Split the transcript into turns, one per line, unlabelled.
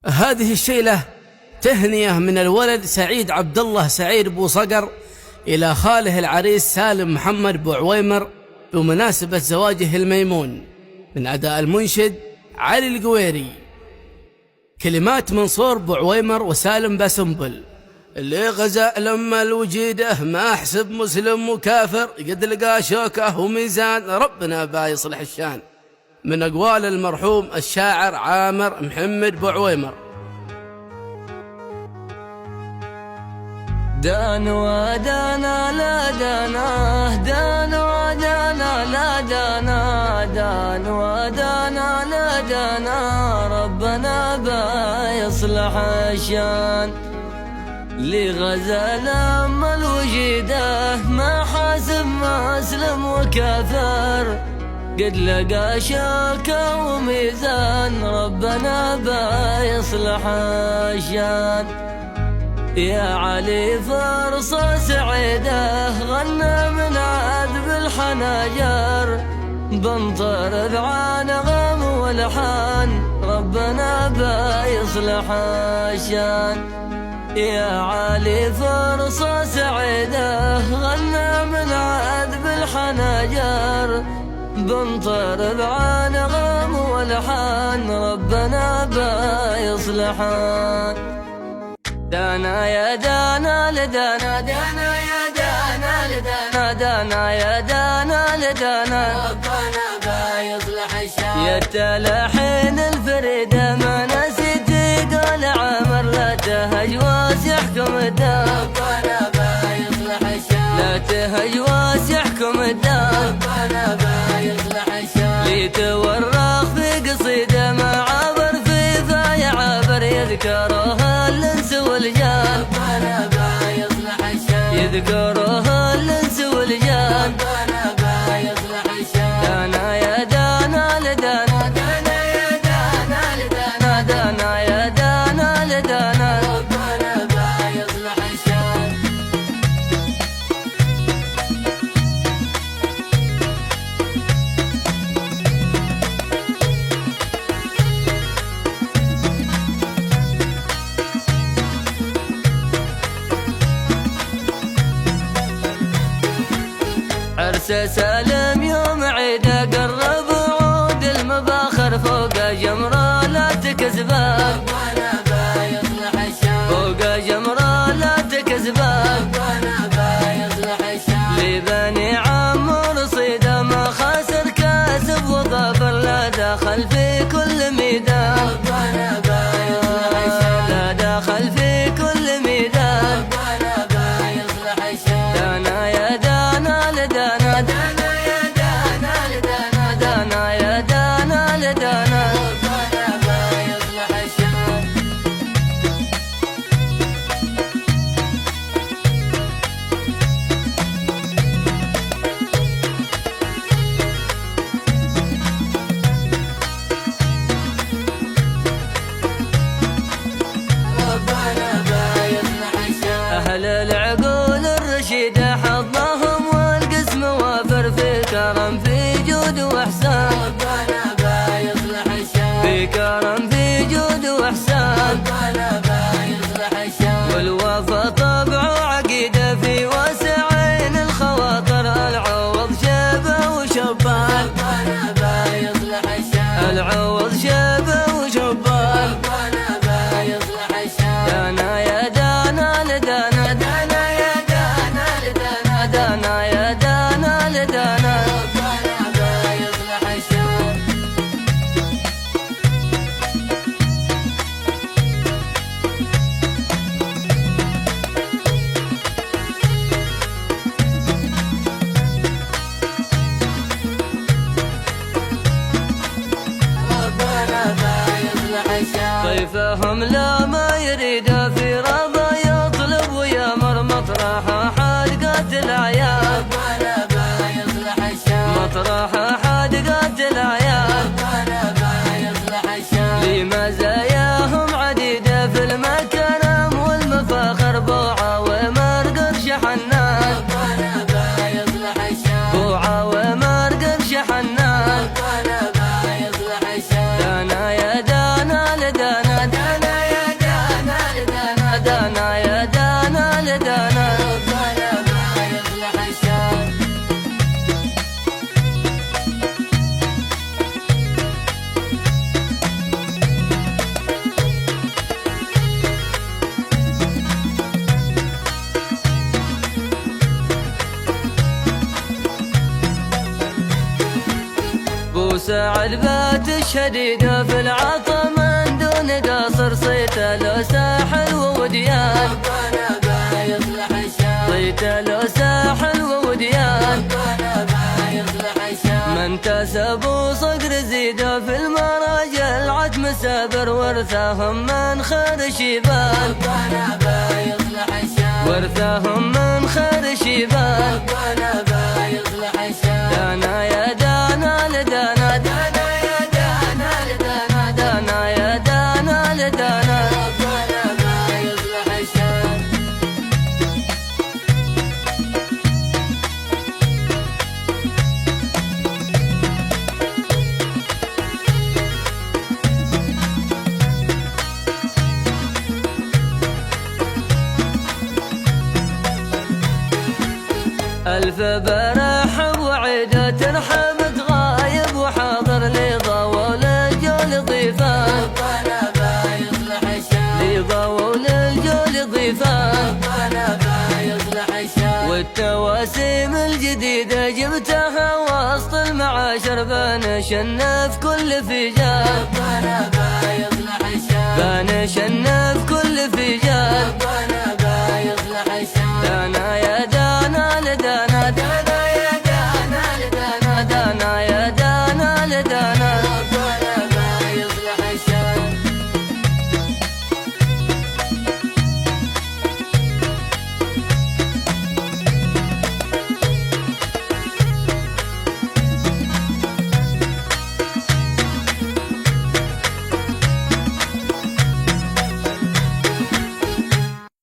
هذه الشيلة تهنية من الولد سعيد عبد الله سعيد بو صقر إلى خاله العريس سالم محمد بو عويمر بمناسبة زواجه الميمون، من أداء المنشد علي القويري، كلمات منصور بو عويمر وسالم باسنبل. اللي غزا لما الوجيده ما أحسب مسلم وكافر، قد لقى شوكه وميزان ربنا با يصلح الشان، من أقوال المرحوم الشاعر عامر محمد بو عويمر.
دان ودانا لا دانا، دان ودانا لا دانا، دان ودانا لا دانا، ربنا با يصلح الشان. لغزا لما الوجيده ما حاسب مسلم وكافر، قد لقى شاكا وميزان ربنا با يصلح الشان. يا علي فرصة سعيدة غنى من عذب الحناجر، بنطر بعانغم والحان ربنا با يصلح الشان. يا علي فرصة سعيدة غنى من عذب الحناجر، بنطر بعانغم والحان ربنا با يصلحان. دانا يا دانا لدانا، دانا يا دانا لدانا، دانا يا دانا لدانا، ربنا با يصلح الشان. يا التلحين الفريدة ما نسيت قول عامر، لا تهج واسحكم الدار ربنا با يصلح الشان، لا تهج واسحكم الدار ربنا با يصلح الشان. ليتورخ في قصيدة ما عبر في فاي عبر، يذكرها الانس والجان ربنا با يصلح الشان، يذكرها الانس والجان ربنا با يصلح الشان. دانا يا دانا لدانا، دانا يا دانا لدانا، دانا يا دانا لدانا، ربنا با يصلح الشان. عرس سالم يوم عيده قرب وعود المباخر، فوق جمره لا تكذبان ربنا با يصلح الشان، فوق جمره لا تكذبان ربنا با يصلح الشان. لبني عمرو صيده ما خاسر كاسب وظافر، لا دخل في كل ميدان ربنا با يصلح الشان، لا دخل في كل ميدان ربنا با يصلح الشان. دانا يا دانا لدانا، دانا يا دانا لدانا، دانا يا دانا لدانا، ربنا با يصلح الشان. ربنا با يصلح الشان. أهل العقول الرشيدة حظهم والقسم وافر، في كرم في جود واحسان ربنا با يصلح الشان، في كرم في جود واحسان ربنا با يصلح الشان. والوفا طبعه عقيده في واسعين الخواطر، العوض شبه وشبان ربنا با يصلح الشان، العوض شبه وشبان ربنا با يصلح الشان. دانا يا دانا لدانا، دانا يا دانا لدانا، دانا يا دانا لدانا، ربنا با يصلح الشان. ربنا با يصلح الشان. ضيفهم لا ما يريد في رضا يطلب ويامر، مطرح حدقات الأعياد ربنا با يصلح الشان، مطرح حدقات الأعياد ربنا با يصلح الشان. لمزاياهم عديدة في المكرم والمفاخر، بوعة ومرقب شحنان ربنا با يصلح الشان، بوعة ومرقب شحنان ربنا با يصلح الشان. دانا يا دانا لدانا، دانا وساعد بات الشديدة في العطا من دون قصر، صيته لو ساحل ووديان ربنا بيصلح الشام، صيته لو ساحل ووديان ربنا بيصلح الشام. من تسب وصقر زيده في المراجل عدم سابر، ورثاهم من خير شيبان ربنا بيصلح الشام، ورثاهم من خير شيبان ربنا بيصلح الشام. دانا يا دانا لدانا، دانا يا دانا لدانا، دانا يا دانا لدانا ربنا بيصلح الشام. ألف برحب وعيدة ترحب غايب وحاضر، لي ضوى للجول ضيفان ربنا بيصلح الشام، لي ضوى للجول ضيفان ربنا بيصلح الشام. والتواسيم الجديدة جبتها وسط المعاشر، بنشن في كل فجار ربنا بيصلح الشام، بنشن